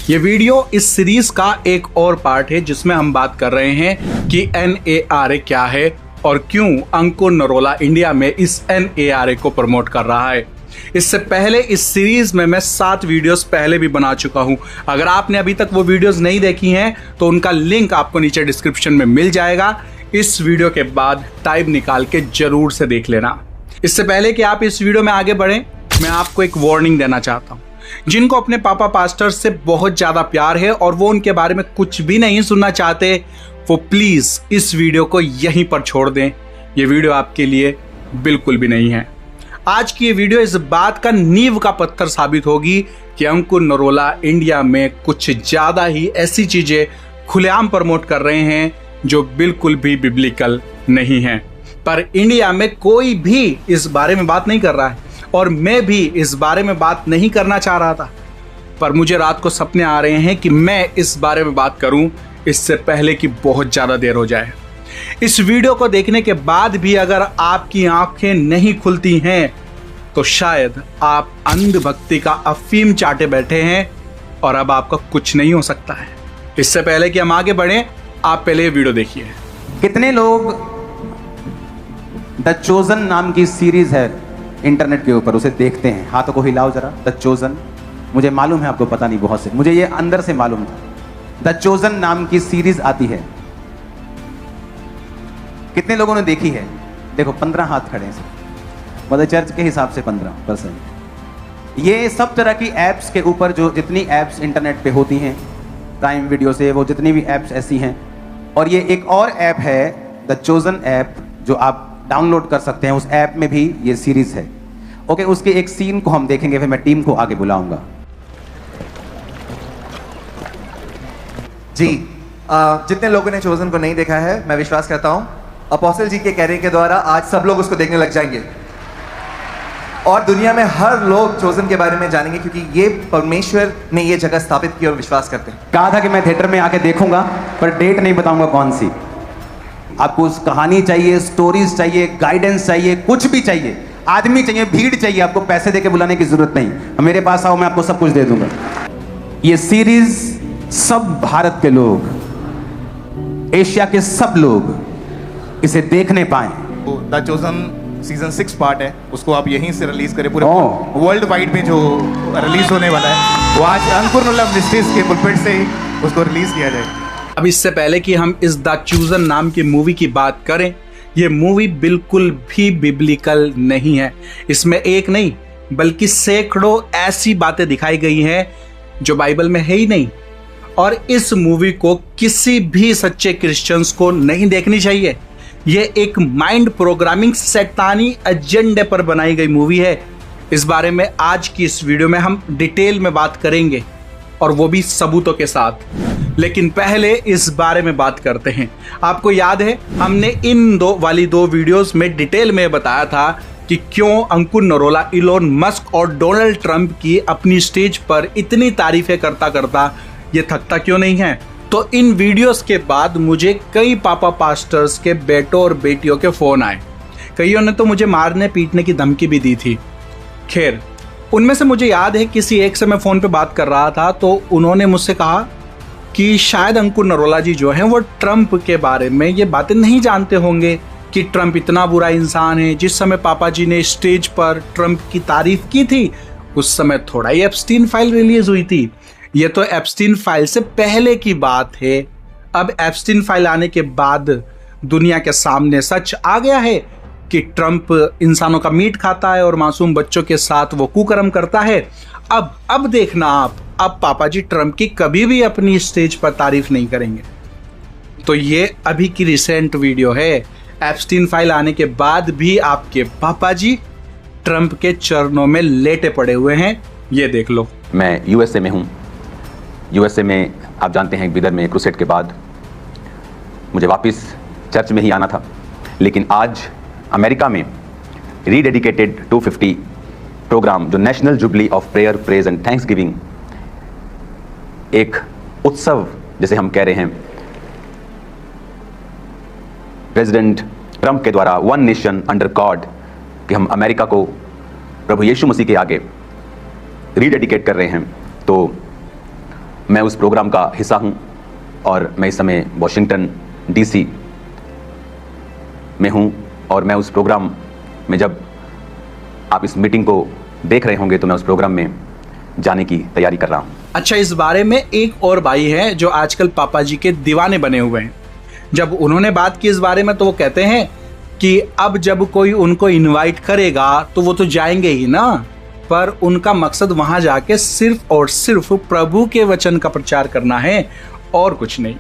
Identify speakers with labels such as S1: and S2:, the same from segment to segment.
S1: ये वीडियो इस सीरीज का एक और पार्ट है जिसमें हम बात कर रहे हैं कि NARA क्या है और क्यों अंकुर नरोला इंडिया में इस NARA को प्रमोट कर रहा है। इससे पहले इस सीरीज में मैं 7 वीडियोस पहले भी बना चुका हूं। अगर आपने अभी तक वो वीडियोस नहीं देखी हैं तो उनका लिंक आपको नीचे डिस्क्रिप्शन में मिल जाएगा। इस वीडियो के बाद टाइम निकाल के जरूर से देख लेना। इससे पहले कि आप इस वीडियो में आगे बढ़ें, मैं आपको एक वार्निंग देना चाहता हूं। जिनको अपने पापा पास्टर से बहुत ज्यादा प्यार है और वो उनके बारे में कुछ भी नहीं सुनना चाहते, वो प्लीज इस वीडियो को यहीं पर छोड़ दें। ये वीडियो आपके लिए बिल्कुल भी नहीं है। आज की ये वीडियो इस बात का नींव का पत्थर साबित होगी कि अंकुर नरोला इंडिया में कुछ ज्यादा ही ऐसी चीजें खुलेआम प्रमोट कर रहे हैं जो बिल्कुल भी बिब्लिकल नहीं है। पर इंडिया में कोई भी इस बारे में बात नहीं कर रहा है और मैं भी इस बारे में बात नहीं करना चाह रहा था, पर मुझे रात को सपने आ रहे हैं कि मैं इस बारे में बात करूं इससे पहले कि बहुत ज़्यादा देर हो जाए। इस वीडियो को देखने के बाद भी अगर आपकी आंखें नहीं खुलती हैं तो शायद आप अंधभक्ति का अफीम चाटे बैठे हैं और अब आपका कुछ नहीं हो सकता है। इससे पहले कि हम आगे बढ़ें, आप पहले ये वीडियो देखिए।
S2: कितने लोग द चोजन नाम की सीरीज है इंटरनेट के ऊपर, उसे देखते हैं? हाथों को हिलाओ जरा। द चोजन, मुझे मालूम है आपको पता नहीं, बहुत से, मुझे ये अंदर से मालूम था। द चोजन नाम की सीरीज आती है, कितने लोगों ने देखी है? देखो 15 हाथ खड़े हैं, मतलब चर्च के हिसाब से 15%। ये सब तरह की एप्स के ऊपर, जो जितनी एप्स इंटरनेट पे होती हैं, प्राइम वीडियो से वो जितनी भी एप्स ऐसी हैं, और ये एक और ऐप है द चोजन ऐप जो आप डाउनलोड कर सकते हैं। उस ऐप में भी ये सीरीज है। ओके, उसके एक सीन को हम देखेंगे, फिर मैं टीम को आगे बुलाऊंगा।
S3: जी, जितने लोगों ने चोजन को नहीं देखा है, मैं विश्वास करता हूं अपोस्टल जी के कहने के द्वारा आज सब लोग उसको देखने लग जाएंगे और दुनिया में हर लोग चोजन के बारे में जानेंगे, क्योंकि ये परमेश्वर ने ये जगह स्थापित की और विश्वास करते हैं।
S2: कहा था कि मैं थिएटर में आके देखूंगा, पर डेट नहीं बताऊंगा कौन सी। आपको उस कहानी चाहिए, स्टोरीज चाहिए, गाइडेंस चाहिए, कुछ भी चाहिए, आदमी चाहिए, भीड़ चाहिए, आपको पैसे देके बुलाने की जरूरत नहीं। मेरे पास आओ, मैं आपको सब कुछ दे दूंगा। ये सीरीज सब भारत के लोग, एशिया के सब लोग इसे देखने पाए।
S3: द चोजन सीजन 6 पार्ट है, उसको आप यहीं से रिलीज करें। पूरे वर्ल्ड वाइड में जो रिलीज होने वाला है वो आज अंकुर नरोला मिनिस्ट्रीज के पुलपिट से ही उसको रिलीज किया जाएगा।
S1: अब इससे पहले कि हम इस द चूजन नाम की मूवी की बात करें, ये मूवी बिल्कुल भी बिब्लिकल नहीं है। इसमें एक नहीं बल्कि सैकड़ों ऐसी बातें दिखाई गई हैं जो बाइबल में है ही नहीं, और इस मूवी को किसी भी सच्चे क्रिश्चियंस को नहीं देखनी चाहिए। ये एक माइंड प्रोग्रामिंग शैतानी एजेंडे पर बनाई गई मूवी है। इस बारे में आज की इस वीडियो में हम डिटेल में बात करेंगे और वो भी सबूतों के साथ। लेकिन पहले इस बारे में बात करते हैं। आपको याद है हमने इन दो वीडियोस में डिटेल में बताया था कि क्यों अंकुर नरोला इलोन मस्क और डोनाल्ड ट्रंप की अपनी स्टेज पर इतनी तारीफें करता करता ये थकता क्यों नहीं है। तो इन वीडियोस के बाद मुझे कई पापा पास्टर्स के बेटों और बेटियों के फोन आए। कईयों ने तो मुझे मारने पीटने की धमकी भी दी थी। खैर, उनमें से मुझे याद है किसी एक से मैं फोन पे बात कर रहा था तो उन्होंने मुझसे कहा कि शायद अंकुर नरोला जी जो हैं वो ट्रंप के बारे में ये बातें नहीं जानते होंगे कि ट्रंप इतना बुरा इंसान है। जिस समय पापा जी ने स्टेज पर ट्रंप की तारीफ की थी उस समय थोड़ा ही एप्स्टीन फाइल रिलीज हुई थी। ये तो एप्स्टीन फाइल से पहले की बात है। अब एप्स्टीन फाइल आने के बाद दुनिया के सामने सच आ गया है कि ट्रंप इंसानों का मीट खाता है और मासूम बच्चों के साथ वो कुकर्म करता है। अब देखना आप, अब पापा जी ट्रंप की कभी भी अपनी स्टेज पर तारीफ नहीं करेंगे। तो ये अभी की रिसेंट वीडियो है। एप्स्टीन फाइल आने के बाद भी आपके पापा जी ट्रंप के चरणों में लेटे पड़े हुए हैं। ये देख लो।
S4: मैं यूएसए में हूँ। यूएसए में आप जानते हैं बिदर में क्रूसेड के बाद मुझे वापस चर्च में ही आना था, लेकिन आज अमेरिका में रीडेडिकेटेड 250 प्रोग्राम जो national jubilee of prayer, praise and thanks giving, एक उत्सव जैसे हम कह रहे हैं, प्रेसिडेंट ट्रंप के द्वारा वन नेशन अंडर गॉड, कि हम अमेरिका को प्रभु यीशु मसीह के आगे रीडेडिकेट कर रहे हैं। तो मैं उस प्रोग्राम का हिस्सा हूं और मैं इस समय वॉशिंगटन डीसी में हूं और मैं उस प्रोग्राम में, जब आप इस मीटिंग को देख रहे होंगे तो मैं उस प्रोग्राम में जाने की तैयारी कर रहा हूं।
S1: अच्छा, इस बारे में एक और भाई है जो आजकल पापा जी के दीवाने बने हुए हैं। जब उन्होंने बात की इस बारे में तो वो कहते हैं कि अब जब कोई उनको इनवाइट करेगा तो वो तो जाएंगे ही ना, पर उनका मकसद वहां जाके सिर्फ और सिर्फ प्रभु के वचन का प्रचार करना है और कुछ नहीं।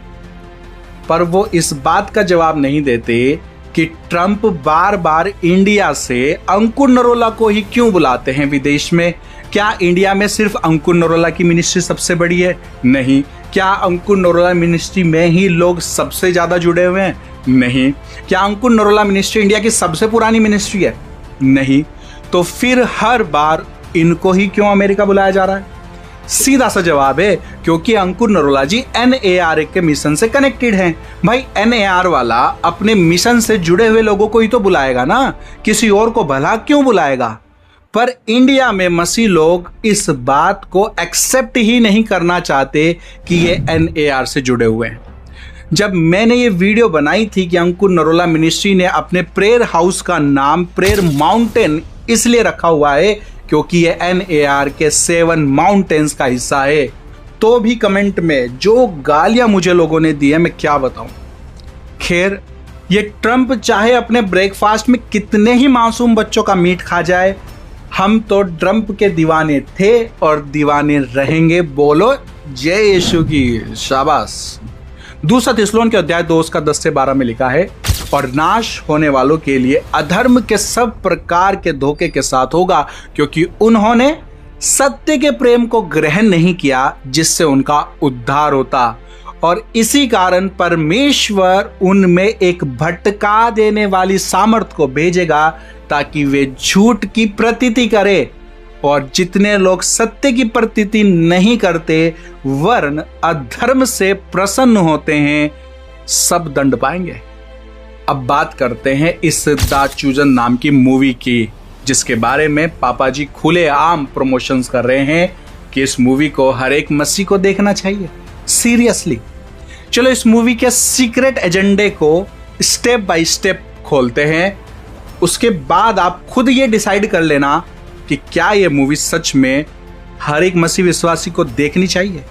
S1: पर वो इस बात का जवाब नहीं देते कि ट्रंप बार बार इंडिया से अंकुर नरोला को ही क्यों बुलाते हैं विदेश में। क्या इंडिया में सिर्फ अंकुर नरोला की मिनिस्ट्री सबसे बड़ी है? नहीं। क्या अंकुर नरोला मिनिस्ट्री में ही लोग सबसे ज्यादा जुड़े हुए हैं? नहीं। क्या अंकुर नरोला मिनिस्ट्री इंडिया की सबसे पुरानी मिनिस्ट्री है? नहीं। तो फिर हर बार इनको ही क्यों अमेरिका बुलाया जा रहा है? सीधा सा जवाब है, क्योंकि अंकुर नरोला जी NAR के मिशन से कनेक्टेड हैं। भाई NAR वाला अपने मिशन से जुड़े हुए लोगों को ही तो बुलाएगा ना, किसी और को भला क्यों बुलाएगा? पर इंडिया में मसीह लोग इस बात को एक्सेप्ट ही नहीं करना चाहते कि ये NAR से जुड़े हुए हैं। जब मैंने ये वीडियो बनाई थी कि अंकुर नरोला मिनिस्ट्री ने अपने प्रेयर हाउस का नाम प्रेयर माउंटेन इसलिए रखा हुआ है क्योंकि ये NAR के 7 माउंटेन्स का हिस्सा है, तो भी कमेंट में जो गालियां मुझे लोगों ने दी है मैं क्या बताऊं। खैर, ये ट्रंप चाहे अपने ब्रेकफास्ट में कितने ही मासूम बच्चों का मीट खा जाए, हम तो ट्रंप के दीवाने थे और दीवाने रहेंगे। बोलो जय यीशु की। शाबाश। दूसरा थिस्सलुनीके के अध्याय 2 का 10 से 12 में लिखा है, और नाश होने वालों के लिए अधर्म के सब प्रकार के धोखे के साथ होगा, क्योंकि उन्होंने सत्य के प्रेम को ग्रहण नहीं किया जिससे उनका उद्धार होता, और इसी कारण परमेश्वर उनमें एक भटका देने वाली सामर्थ को भेजेगा ताकि वे झूठ की प्रतीति करे, और जितने लोग सत्य की प्रतीति नहीं करते वरन अधर्म से प्रसन्न होते हैं सब दंड पाएंगे। अब बात करते हैं इस द चूजन नाम की मूवी की, जिसके बारे में पापा जी खुलेआम प्रमोशंस कर रहे हैं कि इस मूवी को हर एक मसीह को देखना चाहिए। सीरियसली। चलो इस मूवी के सीक्रेट एजेंडे को स्टेप बाय स्टेप खोलते हैं, उसके बाद आप खुद ये डिसाइड कर लेना कि क्या ये मूवी सच में हर एक मसीह विश्वासी को देखनी चाहिए।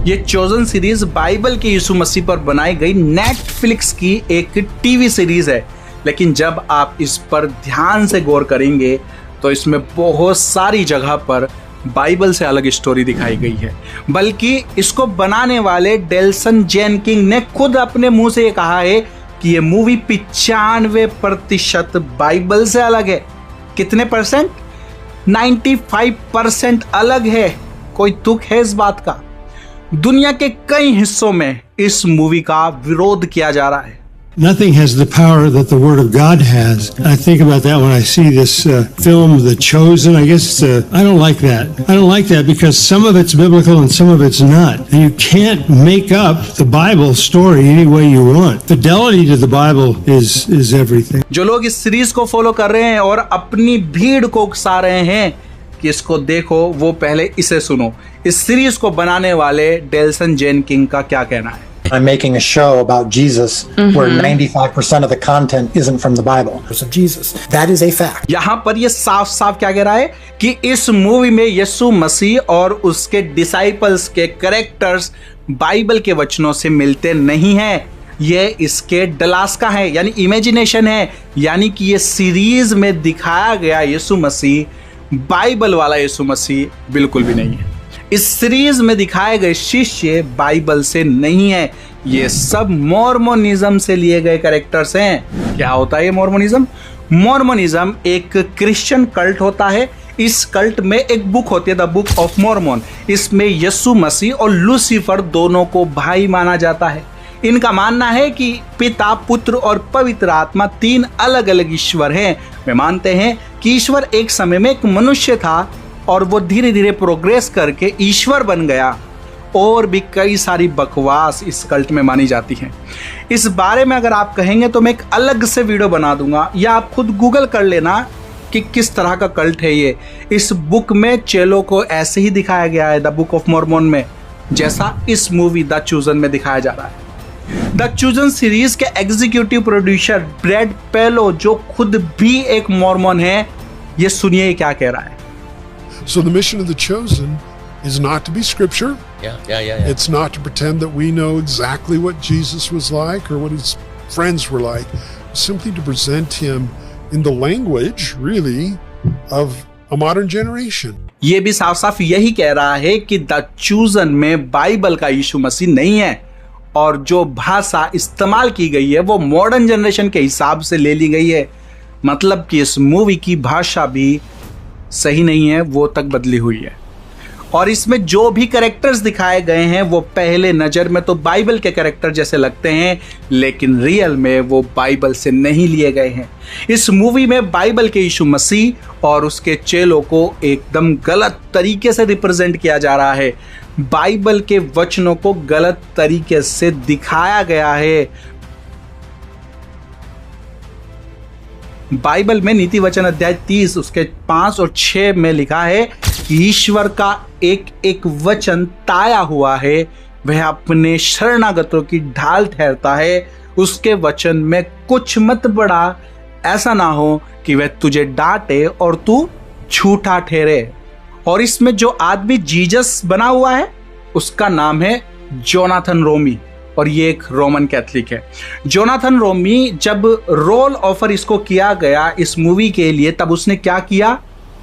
S1: ये चोजन सीरीज बाइबल के यीशु मसीह पर बनाई गई नेटफ्लिक्स की एक टीवी सीरीज है, लेकिन जब आप इस पर ध्यान से गौर करेंगे तो इसमें बहुत सारी जगह पर बाइबल से अलग स्टोरी दिखाई गई है। बल्कि इसको बनाने वाले डेल्सन जेनकिंग ने खुद अपने मुंह से ये कहा है कि ये मूवी 95% बाइबल से अलग है। कितने परसेंट? 95% अलग है। कोई तुक है इस बात का? दुनिया के कई हिस्सों में इस मूवी का विरोध किया जा रहा है।
S5: Nothing has the power that the Word of God has. I think about that when I see this film, The Chosen. I guess I don't like that. I don't like that because some of it's biblical and some of it's not. And you can't make up the Bible story any way you want. Fidelity to the Bible is everything.
S1: जो लोग इस series को follow कर रहे हैं और अपनी भीड़ को उकसा रहे हैं कि इसको देखो, वो पहले इसे सुनो। इस सीरीज को बनाने वाले डेल्सन जेनकिंग का क्या कहना है?
S6: I'm making a show about Jesus where 95% of the content isn't from the Bible. Of Jesus. That is a fact.
S1: यहाँ पर ये साफ साफ क्या कह रहा है कि इस मूवी में यीशु मसीह और उसके डिसाइपल्स के कैरेक्टर्स बाइबल के वचनों से मिलते नहीं हैं। ये इसके डलास्का है, यानी इमेजिनेशन है, यानी कि ये सीरीज में दिखाया गया यीशु मसीह बाइबल वाला यीशु मसीह बिल्कुल भी नहीं है। इस सीरीज में दिखाए गए शिष्य बाइबल से नहीं है, ये सब मॉर्मोनिज्म से लिए गए कैरेक्टर्स हैं। क्या होता है ये मॉर्मोनिज्म? मॉर्मोनिज्म एक क्रिश्चियन कल्ट होता है। इस कल्ट में एक बुक होती है, द बुक ऑफ मॉर्मन। इसमें यीशु मसीह और लूसीफर दोनों को भाई माना जाता है। इनका मानना है कि पिता, पुत्र और पवित्र आत्मा 3 अलग अलग ईश्वर हैं। वे मानते हैं कि ईश्वर एक समय में एक मनुष्य था और वो धीरे धीरे प्रोग्रेस करके ईश्वर बन गया। और भी कई सारी बकवास इस कल्ट में मानी जाती हैं। इस बारे में अगर आप कहेंगे तो मैं एक अलग से वीडियो बना दूंगा, या आप खुद गूगल कर लेना कि किस तरह का कल्ट है ये। इस बुक में चेलों को ऐसे ही दिखाया गया है, द बुक ऑफ मॉर्मन में, जैसा इस मूवी द चूजन में दिखाया जा रहा है। द चूजन सीरीज के एग्जीक्यूटिव प्रोड्यूसर ब्रैड पेलो, जो खुद भी एक मॉर्मन है, ये सुनिए क्या कह रहा है।
S7: So the mission of The Chosen is not to be scripture. Yeah. It's not to pretend that we know exactly what Jesus was like or what his friends were like. Simply to present him in the language, really, of a modern generation.
S1: ये भी साफ साफ यही कह रहा है कि the chosen में बाइबल का यीशु मसीह नहीं है, और जो भाषा इस्तेमाल की गई है वो मॉडर्न जनरेशन के हिसाब से ले ली गई है। मतलब कि इस मूवी की भाषा भी सही नहीं है, वो तक बदली हुई है। और इसमें जो भी कैरेक्टर्स दिखाए गए हैं वो पहले नज़र में तो बाइबल के कैरेक्टर जैसे लगते हैं, लेकिन रियल में वो बाइबल से नहीं लिए गए हैं। इस मूवी में बाइबल के यीशु मसीह और उसके चेलों को एकदम गलत तरीके से रिप्रेजेंट किया जा रहा है। बाइबल के वचनों को गलत तरीके से दिखाया गया है। बाइबल में नीति वचन अध्याय 30 उसके 5 और 6 में लिखा है, ईश्वर का एक एक वचन ताया हुआ है, वह अपने शरणागतों की ढाल ठहरता है, उसके वचन में कुछ मत बढ़ा, ऐसा ना हो कि वह तुझे डांटे और तू झूठा ठहरे। और इसमें जो आदमी जीसस बना हुआ है उसका नाम है जोनाथन रोमी, और ये एक रोमन कैथलिक है। जोनाथन रोमी, जब रोल ऑफर इसको किया गया इस मूवी के लिए, तब उसने क्या किया,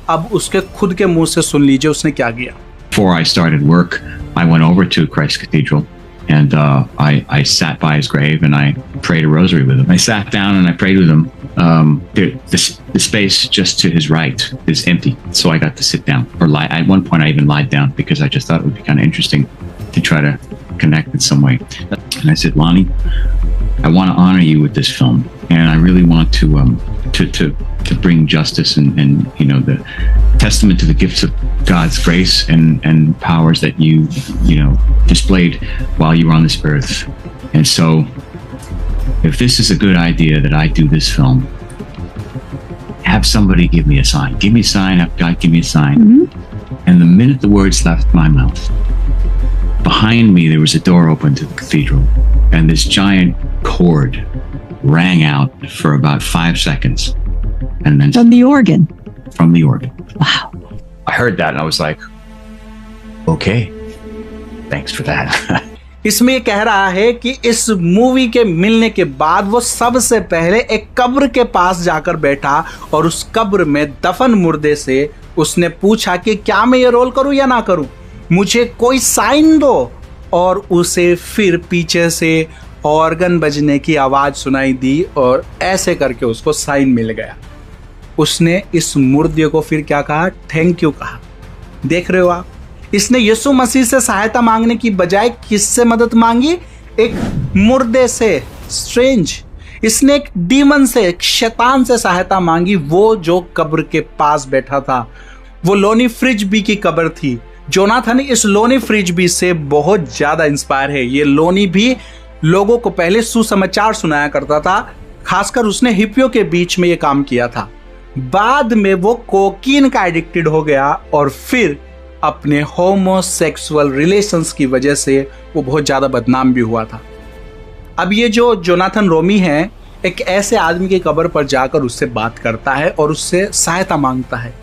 S1: अब उसके खुद के मुंह से सुन लीजिए उसने क्या किया।
S8: Before I started work, I went over to Christ Cathedral and I sat by his grave and I prayed a rosary with him. I sat down and I prayed with him. The space just to his right is empty, so I got to sit down. Or lie. At one point, I even lied down because I just thought it would be kind of interesting to try to connect in some way. And I said, Lonnie, I want to honor you with this film, and I really want to bring justice and you know, the testament to the gifts of God's grace and powers that you know displayed while you were on this earth. And so, if this is a good idea that I do this film, have somebody give me a sign. Give me a sign. Have God give me a sign. Mm-hmm. And the minute the words left my mouth, behind me there was a door open to the cathedral, and this giant chord rang out for about 5 seconds. And then
S9: from the organ.
S8: From the organ.
S9: Wow.
S8: I heard that and I was like, okay, thanks for that.
S1: इसमें ये कह रहा है कि इस movie के मिलने के बाद वो सबसे पहले एक कब्र के पास जाकर बैठा और उस कब्र में दफन मुर्दे से उसने पूछा कि क्या मैं ये रोल करूं या ना करूं, मुझे कोई साइन दो। और उसे फिर पीछे से ऑर्गन बजने की आवाज सुनाई दी और ऐसे करके उसको साइन मिल गया। उसने इस मुर्दे को फिर क्या कहा, थैंक यू कहा। देख रहे हो आप, इसने यीशु मसीह से सहायता मांगने की बजाय किससे मदद मांगी, एक मुर्दे से, स्ट्रेंज। इसने एक डीमन से, एक शैतान से सहायता मांगी, वो जो कब्र के पास बैठा था। वो लोनी फ्रिजबी की कब्र थी। जोनाथन इस लोनी फ्रिजबी से बहुत ज्यादा इंस्पायर है। ये लोनी भी लोगों को पहले सुसमाचार सुनाया करता था, खासकर उसने हिप्पियों के बीच में ये काम किया था। बाद में वो कोकीन का एडिक्टेड हो गया और फिर अपने होमोसेक्सुअल रिलेशंस की वजह से वो बहुत ज्यादा बदनाम भी हुआ था। अब ये जो जोनाथन रोमी है, एक ऐसे आदमी की कब्र पर जाकर उससे बात करता है और उससे सहायता मांगता है।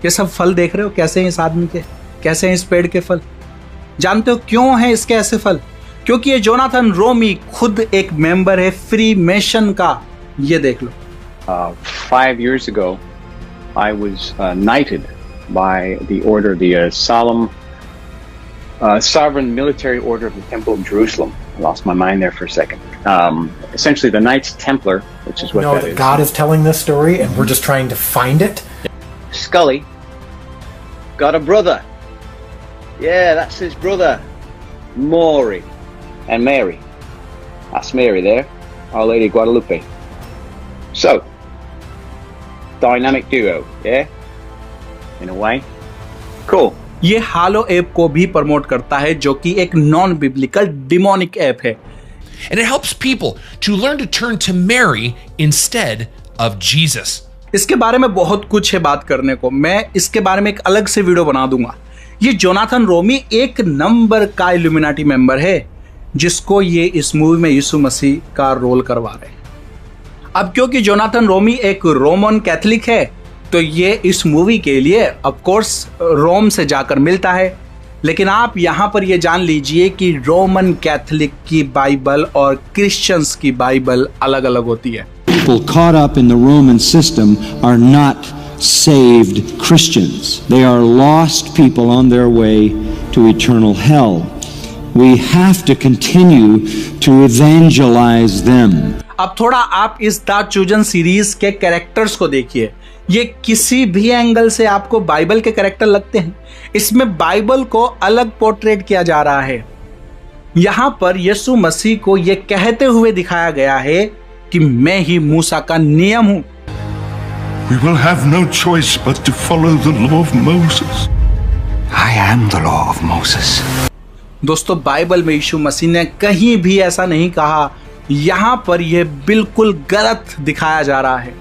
S1: ये सब फल देख रहे हो कैसे हैं इस आदमी के, कैसे हैं इस पेड़ के फल। जानते हो क्यों हैं इसके ऐसे फल? क्योंकि ये जोनाथन रोमी खुद एक मेंबर है फ्री मेशन का। ये देख लो।
S10: 5 years ago, I was knighted by the order, the Sovereign Military Order of the Temple of Jerusalem. I lost my mind there for a second. Essentially, the Knights Templar, which is what that is.
S6: God is telling this story, and we're just trying to find it.
S10: Scully got a brother. Yeah, that's his brother, Maury and Mary. That's Mary there, Our Lady Guadalupe. So, dynamic duo, yeah? In a way. Cool.
S1: ये हालो app को भी promote करता है, जो कि एक non biblical demonic app है।
S11: And it helps people to learn to turn to Mary instead of Jesus.
S1: इसके बारे में बहुत कुछ है बात करने को, मैं इसके बारे में एक अलग से वीडियो बना दूंगा। ये जोनाथन रोमी एक नंबर का इल्यूमिनाटी मेंबर है जिसको ये इस मूवी में यीशु मसीह का रोल करवा रहे हैं। अब क्योंकि जोनाथन रोमी एक रोमन कैथोलिक है तो ये इस मूवी के लिए ऑफ कोर्स रोम से जाकर मिलता है, लेकिन आप यहां पर ये जान लीजिए कि रोमन कैथोलिक की बाइबल और क्रिश्चियंस की बाइबल अलग अलग होती है।
S9: People caught up in the Roman system are not saved Christians. They are lost people on their way to eternal hell. We have to continue to evangelize them.
S1: अब थोड़ा आप इस द चोजन सीरीज के characters को देखिए, ये किसी भी एंगल से आपको बाइबल के कैरेक्टर लगते हैं। इसमें बाइबल को अलग पोर्ट्रेट किया जा रहा है। यहां पर यीशु मसीह को यह कहते हुए दिखाया गया है कि मैं ही मूसा का नियम हूं।
S11: We will have no choice but to follow the law of Moses.
S12: I am the law of Moses.
S1: दोस्तों, बाइबल में यीशु मसीह ने कहीं भी ऐसा नहीं कहा। यहां पर यह बिल्कुल गलत दिखाया जा रहा है।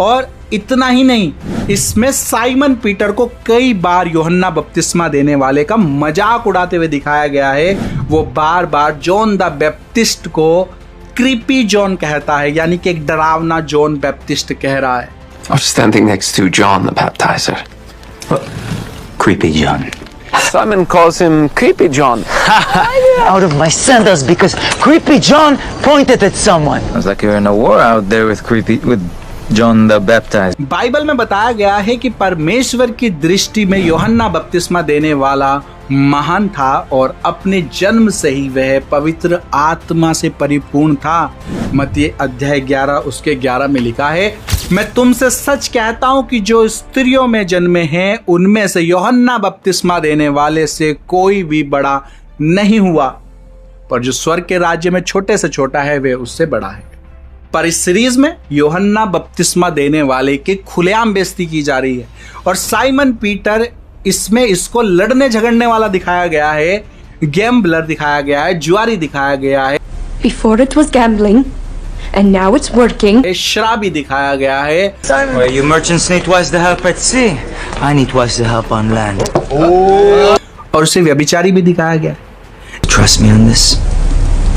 S1: और इतना ही नहीं, इसमें साइमन पीटर को कई बार यूहन्ना बपतिस्मा देने वाले का मजाक उड़ाते हुए दिखाया गया है। वो बार बार जॉन द बैप्टिस्ट को क्रीपी जॉन कहता है, यानी कि एक डरावना जॉन बैप्टिस्ट कह रहा है।
S12: I was standing next to John the Baptizer.
S13: Creepy John.
S14: Simon calls him Creepy John.
S13: Out of my sandals because Creepy John pointed at someone.
S15: Sounds like you're in a war out there with John the Baptizer.
S1: Bible में बताया गया है कि परमेश्वर की दृष्टि में यूहन्ना बपतिस्मा देने वाला महान था और अपने जन्म से ही वह पवित्र आत्मा से परिपूर्ण था। मत्ती अध्याय 11 उसके 11 में लिखा है, मैं तुमसे सच कहता हूं कि जो स्त्रियों में जन्मे हैं उनमें से यूहन्ना बपतिस्मा देने वाले से कोई भी बड़ा नहीं हुआ, पर जो स्वर्ग के राज्य में छोटे से छोटा है वह उससे बड़ा है। पर इस सीरीज में यूहन्ना बपतिस्मा देने वाले की खुलेआम बेइज्जती की जा रही है और साइमन पीटर इसमें इसको लड़ने झगड़ने वाला दिखाया गया है, गैम्बलर दिखाया गया है, जुआरी दिखाया गया है।
S16: Before it was gambling and now it's working.
S1: शराबी दिखाया गया है।
S13: Well, you merchants need twice the help at sea. I need twice the help on land.
S1: और उसे व्यभिचारी भी दिखाया गया है।
S13: Trust me on this,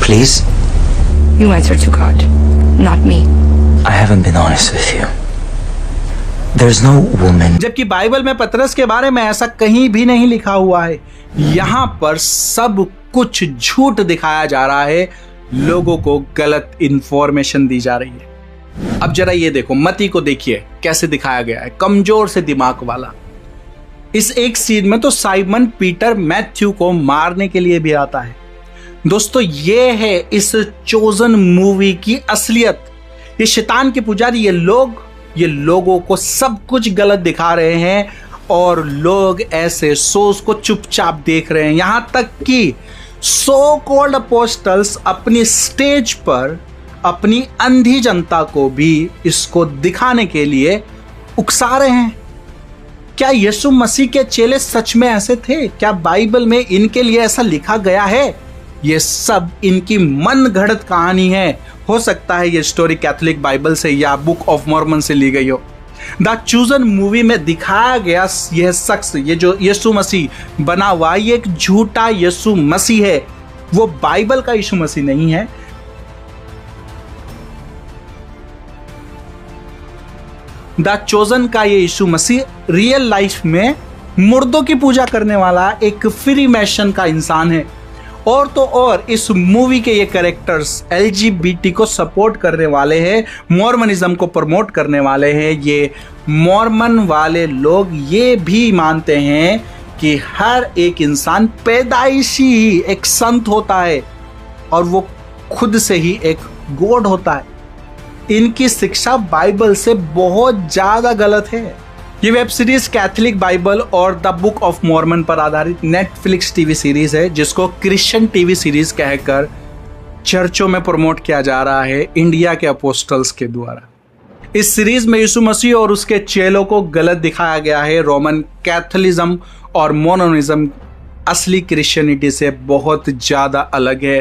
S13: please.
S16: You answer to God, not me.
S13: I haven't been honest with you. There's no woman.
S1: जबकि Bible में पतरस के बारे में ऐसा कहीं भी नहीं लिखा हुआ है। यहाँ पर सब कुछ झूठ दिखाया जा रहा है, लोगों को गलत इंफॉर्मेशन दी जा रही है। अब जरा ये देखो, मती को देखिए कैसे दिखाया गया है, कमजोर से दिमाग वाला। इस एक सीन में तो साइमन पीटर मैथ्यू को मारने के लिए भी आता है। दोस्तों, ये है इस चोजन मूवी की असलियत। ये शैतान के पुजारी, ये लोगों को सब कुछ गलत दिखा रहे हैं और लोग ऐसे सोच को चुपचाप देख रहे हैं। यहां तक कि सो कॉल्ड अपोस्टल्स अपनी स्टेज पर अपनी अंधी जनता को भी इसको दिखाने के लिए उकसा रहे हैं। क्या यीशु मसीह के चेले सच में ऐसे थे? क्या बाइबल में इनके लिए ऐसा लिखा गया है? ये सब इनकी मन घड़त कहानी है। हो सकता है ये स्टोरी कैथोलिक बाइबल से या बुक ऑफ मॉर्मन से ली गई हो। द चूजन मूवी में दिखाया गया यह शख्स, ये जो यीशु मसीह बना हुआ, ये एक झूठा यीशु मसीह है। वो बाइबल का यीशु मसीह नहीं है। द चोजन का ये यीशु मसीह रियल लाइफ में मुर्दों की पूजा करने वाला एक फ्री मैशन का इंसान है। और तो और इस मूवी के ये कैरेक्टर्स LGBT को सपोर्ट करने वाले हैं, मॉर्मनिज्म को प्रमोट करने वाले हैं। ये मॉर्मन वाले लोग ये भी मानते हैं कि हर एक इंसान पैदाइशी ही एक संत होता है और वो खुद से ही एक गॉड होता है। इनकी शिक्षा बाइबल से बहुत ज्यादा गलत है। ये वेब सीरीज कैथोलिक बाइबल और द बुक ऑफ मॉर्मन पर आधारित नेटफ्लिक्स टीवी सीरीज है, जिसको क्रिश्चियन टीवी सीरीज कहकर चर्चों में प्रमोट किया जा रहा है इंडिया के अपोस्टल्स के द्वारा। इस सीरीज में यीशु मसीह और उसके चेलों को गलत दिखाया गया है। रोमन कैथोलिज्म और मोर्मनिज्म असली क्रिश्चियनिटी से बहुत ज्यादा अलग है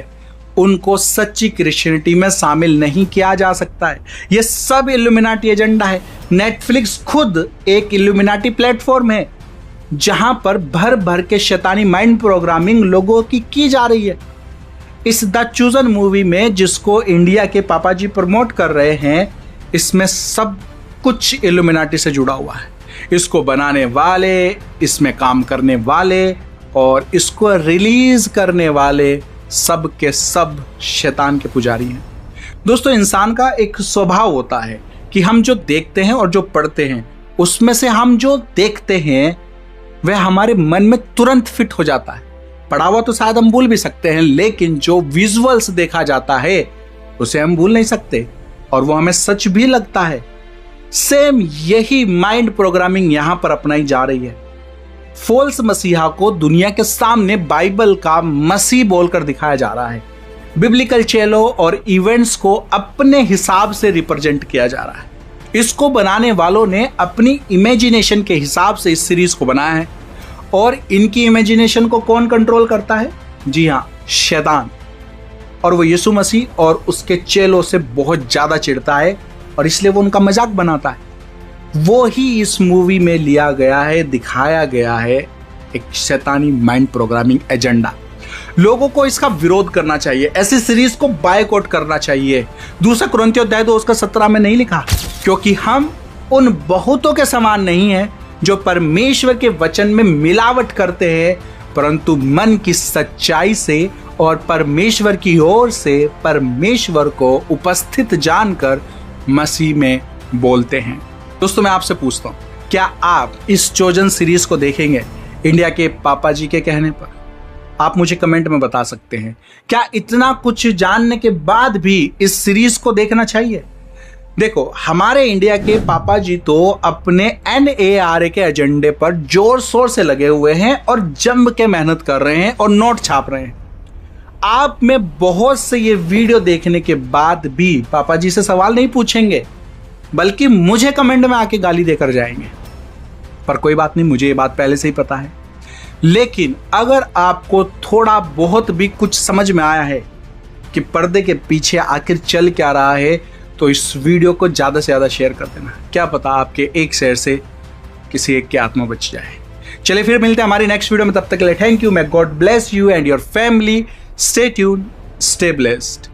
S1: उनको सच्ची क्रिश्चियनिटी में शामिल नहीं किया जा सकता है। ये सब इल्यूमिनाटी एजेंडा है। नेटफ्लिक्स खुद एक इल्यूमिनाटी प्लेटफॉर्म है जहां पर भर भर के शैतानी माइंड प्रोग्रामिंग लोगों की जा रही है। इस द चूजन मूवी में, जिसको इंडिया के पापा जी प्रमोट कर रहे हैं, इसमें सब कुछ इल्यूमिनाटी से जुड़ा हुआ है। इसको बनाने वाले, इसमें काम करने वाले और इसको रिलीज करने वाले सब के सब शैतान के पुजारी हैं। दोस्तों, इंसान का एक स्वभाव होता है कि हम जो देखते हैं और जो पढ़ते हैं, उसमें से हम जो देखते हैं वह हमारे मन में तुरंत फिट हो जाता है। पढ़ा हुआ तो शायद हम भूल भी सकते हैं, लेकिन जो विजुअल्स देखा जाता है उसे हम भूल नहीं सकते और वो हमें सच भी लगता है। सेम यही माइंड प्रोग्रामिंग यहां पर अपनाई जा रही है। फॉल्स मसीहा को दुनिया के सामने बाइबल का मसीह बोलकर दिखाया जा रहा है। बिब्लिकल चेलो और इवेंट्स को अपने हिसाब से रिप्रेजेंट किया जा रहा है। इसको बनाने वालों ने अपनी इमेजिनेशन के हिसाब से इस सीरीज को बनाया है और इनकी इमेजिनेशन को कौन कंट्रोल करता है? जी हाँ, शैतान। और वो यीशु मसीह और उसके चेलों से बहुत ज्यादा चिढ़ता है और इसलिए वो उनका मजाक बनाता है। वो ही इस मूवी में लिया गया है, दिखाया गया है, एक शैतानी माइंड प्रोग्रामिंग एजेंडा। लोगों को इसका विरोध करना चाहिए, ऐसी सीरीज को बायकॉट करना चाहिए। दूसरा कुरिन्थियों अध्याय 2:17 में नहीं लिखा, क्योंकि हम उन बहुतों के समान नहीं हैं जो परमेश्वर के वचन में मिलावट करते हैं, परंतु मन की सच्चाई से और परमेश्वर की ओर से परमेश्वर को उपस्थित जानकर मसीह में बोलते हैं। दोस्तों, मैं आपसे पूछता हूं, क्या आप इस चोजन सीरीज को देखेंगे इंडिया के पापा जी के कहने पर? आप मुझे कमेंट में बता सकते हैं। क्या इतना कुछ जानने के बाद भी इस सीरीज को देखना चाहिए? देखो, हमारे इंडिया के पापा जी तो अपने NARA के एजेंडे पर जोर शोर से लगे हुए हैं और जम के मेहनत कर रहे हैं और नोट छाप रहे हैं। आप में बहुत से ये वीडियो देखने के बाद भी पापा जी से सवाल नहीं पूछेंगे, बल्कि मुझे कमेंट में आके गाली देकर जाएंगे। पर कोई बात नहीं, मुझे ये बात पहले से ही पता है। लेकिन अगर आपको थोड़ा बहुत भी कुछ समझ में आया है कि पर्दे के पीछे आखिर चल क्या रहा है, तो इस वीडियो को ज़्यादा से ज़्यादा शेयर कर देना। क्या पता आपके एक शेयर से किसी एक की आत्मा बच जाए। चलिए फिर मिलते हैं हमारी नेक्स्ट वीडियो में। तब तक के लिए thank you. may God bless you and your family. Stay tuned, stay blessed.